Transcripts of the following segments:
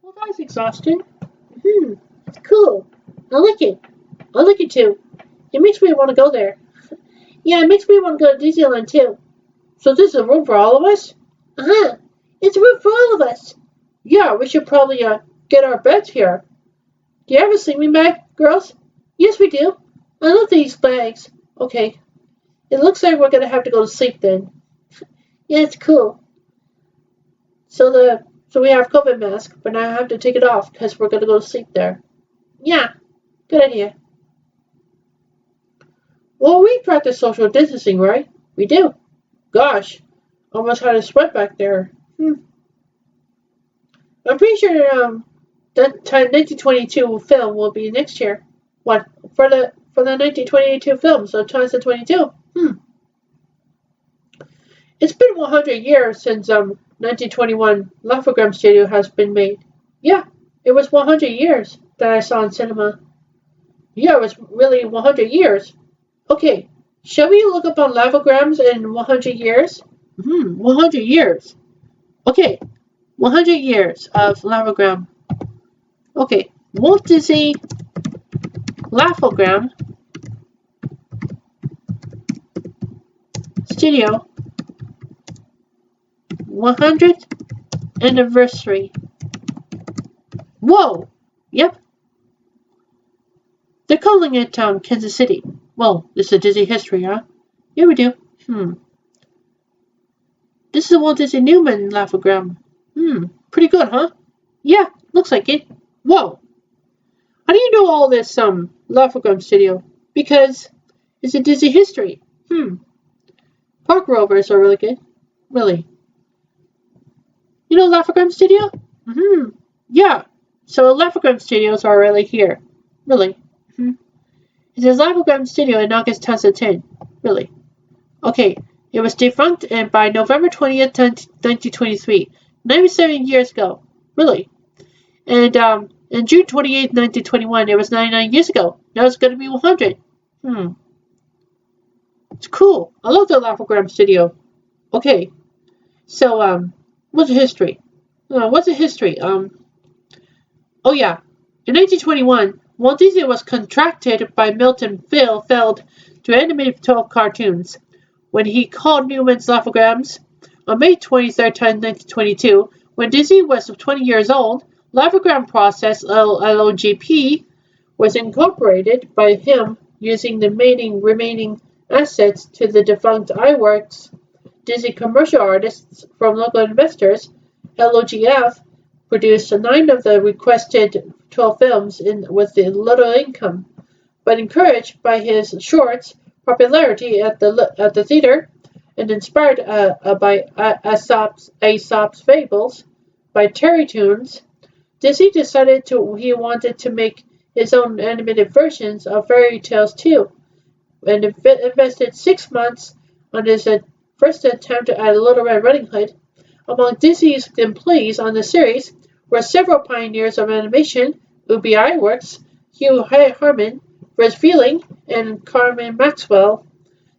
Well, that's exhausting. It's cool. I like it. I like it too. It makes me want to go there. Yeah, it makes me want to go to Disneyland too. So this is a room for all of us? Uh-huh. It's a room for all of us. Yeah, we should probably get our beds here. Do you have a sleeping bag, girls? Yes, we do. I love these bags. Okay. It looks like we're gonna have to go to sleep then. Yeah, it's cool. So we have COVID mask, but now I have to take it off because we're gonna go to sleep there. Yeah, good idea. Well, we practice social distancing, right? We do. Gosh, almost had a sweat back there. I'm pretty sure that 1922 film will be next year. What for the 1922 film? So 2022. It's been 100 years since 1921 Laugh-O-Gram Studio has been made. Yeah, it was 100 years that I saw in cinema. Yeah, it was really 100 years. Okay, shall we look up on Laugh-O-Grams in 100 years? 100 years. Okay, 100 years of Laugh-O-Gram. Okay, Walt Disney Laugh-O-Gram Studio 100th anniversary. Whoa! Yep. They're calling it Kansas City. Well, this is Disney history, huh? Yeah, we do. This is Walt Disney Newman Laugh-O-Gram. Pretty good, huh? Yeah, looks like it. Whoa! How do you know all this Laugh-O-Gram Studio? Because it's a Disney history. Park rovers are really good. Really. You know Laugh-O-Gram Studio? Yeah. So Laugh-O-Gram Studios are really here. Really. It says Laugh-O-Gram Studio in August 2010. Really. Okay. It was defunct by November 20th, 1923. 97 years ago. Really. And on June 28th, 1921, it was 99 years ago. Now it's going to be 100. It's cool. I love the Laugh-O-Gram Studio. Okay. So, what's the history? What's the history? Oh yeah. In 1921, Walt Disney was contracted by Milton Feld to animate 12 cartoons. When he called Newman's Laugh-O-Grams on May 23, 1922, when Disney was 20 years old, Laugh-O-Gram Process LLGP was incorporated by him using the remaining assets to the defunct iWorks Disney commercial artists from local investors. LOGF produced 9 of the requested 12 films with little income, but encouraged by his shorts' popularity at the theater and inspired by Aesop's Fables by Terrytoons, Disney decided he wanted to make his own animated versions of fairy tales too, and invested 6 months on his first attempt at Little Red Riding Hood. Among Disney's employees on the series were several pioneers of animation: Ubi Iwerks, Hugh Harman, Fred Feeling, and Carmen Maxwell.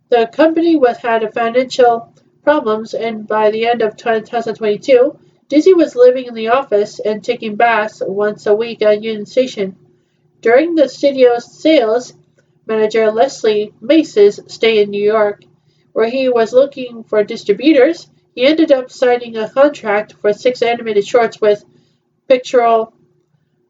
The company had financial problems, and by the end of 2022, Disney was living in the office and taking baths once a week at Union Station. During the studio's sales manager Leslie Mace's stay in New York, where he was looking for distributors, he ended up signing a contract for 6 animated shorts with Pictorial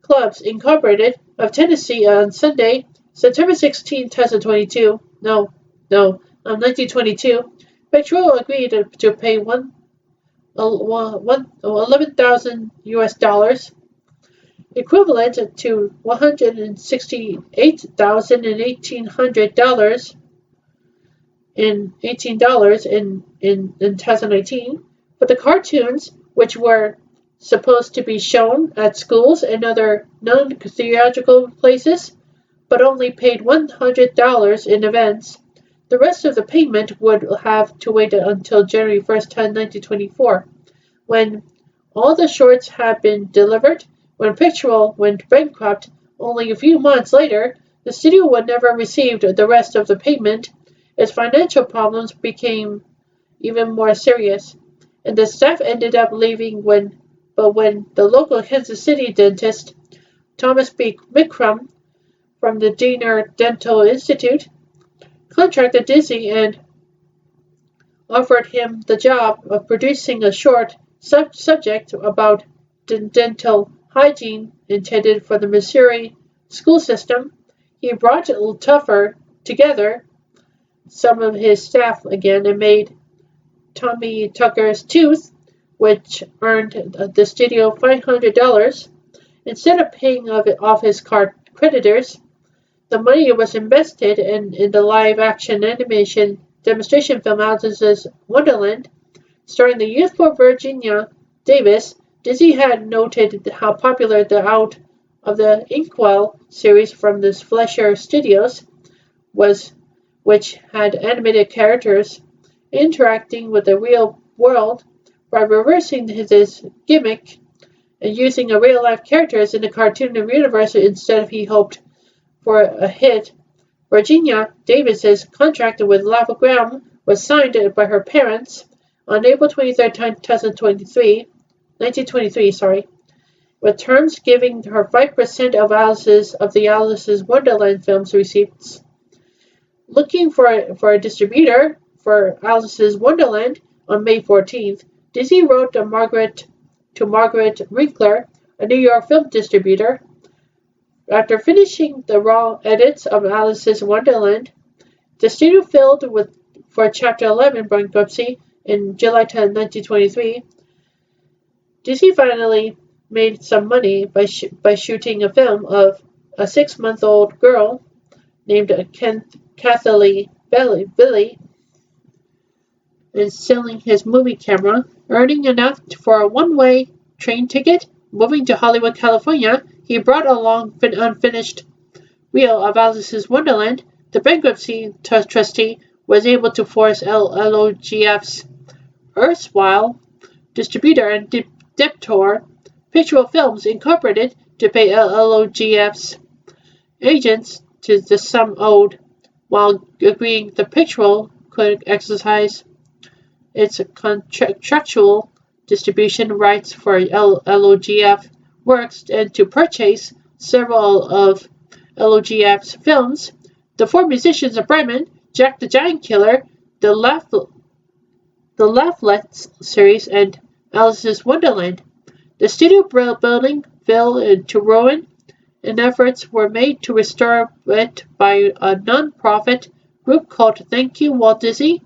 Clubs Incorporated of Tennessee on Sunday, September 16, 2022. 1922. Pictorial agreed to pay $11,000 equivalent to $168,018 in $18 in 2019, but the cartoons, which were supposed to be shown at schools and other non-theatrical places, but only paid $100 in advance. The rest of the payment would have to wait until January 1st, 1924, when all the shorts had been delivered. When Pictorial went bankrupt only a few months later, the studio would never receive the rest of the payment. Its financial problems became even more serious, and the staff ended up leaving when but when the local Kansas City dentist, Thomas B. Mikram, from the Diener Dental Institute, contracted Disney and offered him the job of producing a short subject about dental hygiene intended for the Missouri school system. He brought tougher together some of his staff again and made Tommy Tucker's Tooth, which earned the studio $500. Instead of paying off his creditors, the money was invested in the live-action animation demonstration film Alice's Wonderland, starring the youthful Virginia Davis. Disney had noted how popular the Out of the Inkwell series from the Fleischer Studios was, which had animated characters interacting with the real world by reversing his gimmick and using a real-life characters in the cartoon universe instead of he hoped for a hit. Virginia Davis's contract with Lavogram was signed by her parents on April 23, 1923, with terms giving her 5% of the Alice's Wonderland film's receipts. Looking for a distributor for Alice's Wonderland on May 14th, Disney wrote to Margaret Winkler, a New York film distributor. After finishing the raw edits of Alice's Wonderland, the studio filed for Chapter 11 bankruptcy in July 10, 1923. Disney finally made some money by shooting a film of a 6-month-old girl named Kathleen Billy and selling his movie camera, earning enough for a one-way train ticket. Moving to Hollywood, California, he brought along an unfinished reel of Alice's Wonderland. The bankruptcy trustee was able to force LOGF's erstwhile distributor and debtor, Pictorial Films Incorporated, to pay LOGF's agents to the sum owed, while agreeing the Pictorial could exercise its contractual distribution rights for LOGF works and to purchase several of LOGF's films. The Four Musicians of Bremen, Jack the Giant Killer, the Laughlets series, and Alice's Wonderland. The studio building fell into ruin, and efforts were made to restore it by a non-profit group called Thank You Walt Disney.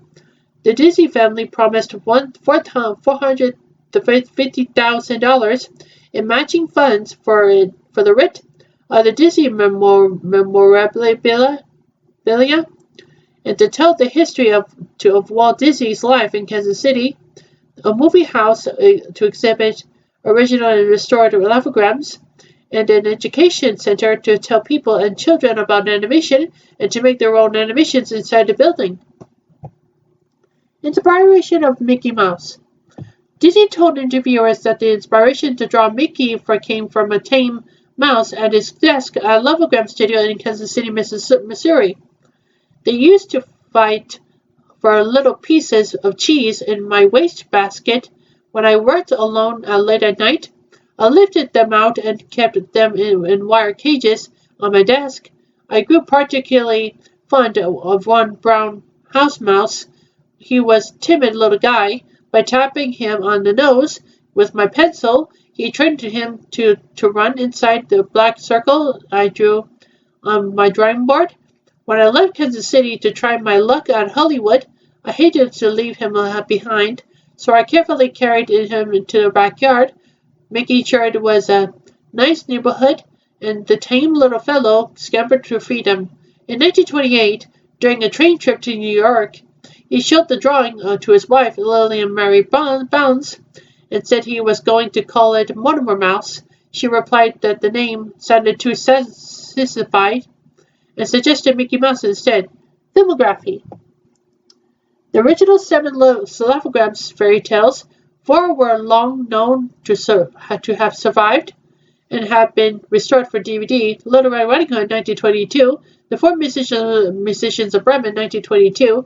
The Disney family promised $450,000 in matching funds for the writ of the Disney memorabilia, and to tell the history of Walt Disney's life in Kansas City, a movie house to exhibit original and restored lithograms, and an education center to tell people and children about animation and to make their own animations inside the building. Inspiration of Mickey Mouse. Disney told interviewers that the inspiration to draw Mickey came from a tame mouse at his desk at a Lavogram studio in Kansas City, Missouri. They used to fight for little pieces of cheese in my wastebasket when I worked alone late at night. I lifted them out and kept them in wire cages on my desk. I grew particularly fond of one brown house mouse. He was a timid little guy. By tapping him on the nose with my pencil, he trained him to run inside the black circle I drew on my drawing board. When I left Kansas City to try my luck at Hollywood, I hated to leave him behind, so I carefully carried him into the backyard, making sure it was a nice neighborhood, and the tame little fellow scampered to freedom. In 1928, during a train trip to New York, he showed the drawing to his wife, Lillian Mary Bounds, and said he was going to call it Mortimer Mouse. She replied that the name sounded too sissified and suggested Mickey Mouse instead. Filmography. The original 7 Lavogram fairy tales, 4 were long known to have survived and have been restored for DVD. Little Red Riding Hood, 1922. The Four Musicians of Bremen, 1922.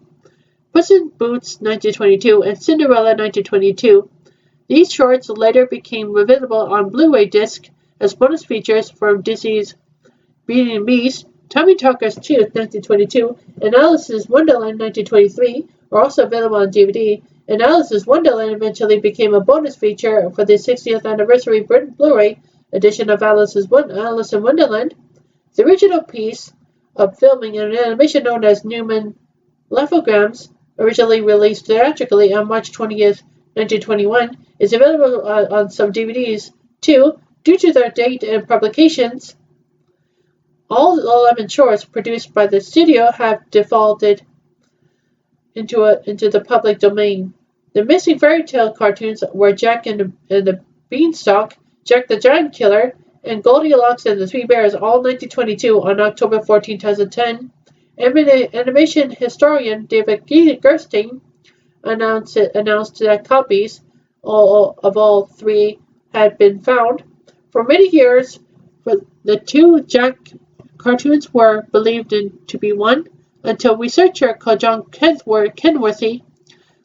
Puss in Boots, 1922, and Cinderella, 1922. These shorts later became available on Blu-ray disc as bonus features from Disney's Beauty and Beast, Tommy Talker's Tooth 1922, and Alice's Wonderland 1923 were also available on DVD, and Alice's Wonderland eventually became a bonus feature for the 60th anniversary Blu-ray edition of Alice in Wonderland. The original piece of filming and animation known as Newman Lithograms, originally released theatrically on March 20th, 1921, is available on some DVDs too. Due to their date and publications, all 11 shorts produced by the studio have defaulted into the public domain. The missing fairy tale cartoons were Jack and the Beanstalk, Jack the Giant Killer, and Goldilocks and the Three Bears, all 1922 on October 14, 2010. Animation historian David Gerstein announced that copies of all three had been found. For many years, the two Jack cartoons were believed to be one, until researcher called John Kenworthy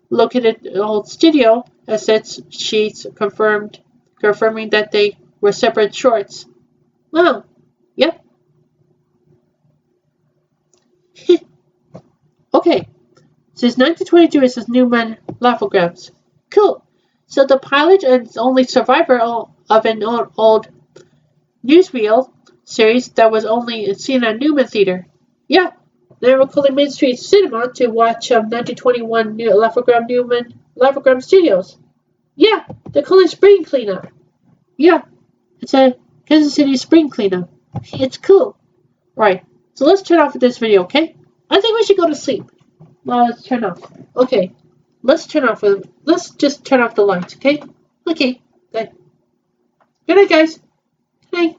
located an old studio assets sheets confirming that they were separate shorts. Wow. Yep. Okay. Since 1922, it says Newman Lithograms. Cool. So the pilot and only survivor of an old newsreel series that was only seen at Newman Theater. Yeah. They were calling Main Street Cinema to watch 1921 Newman Lithogram Studios. Yeah. They're calling Spring Cleanup. Yeah. It's a Kansas City Spring Cleanup. It's cool. Right. So let's turn off this video, okay? I think we should go to sleep. Well, let's turn off. Okay. Let's just turn off the lights, okay? Okay. Good. Good night, guys. Good night.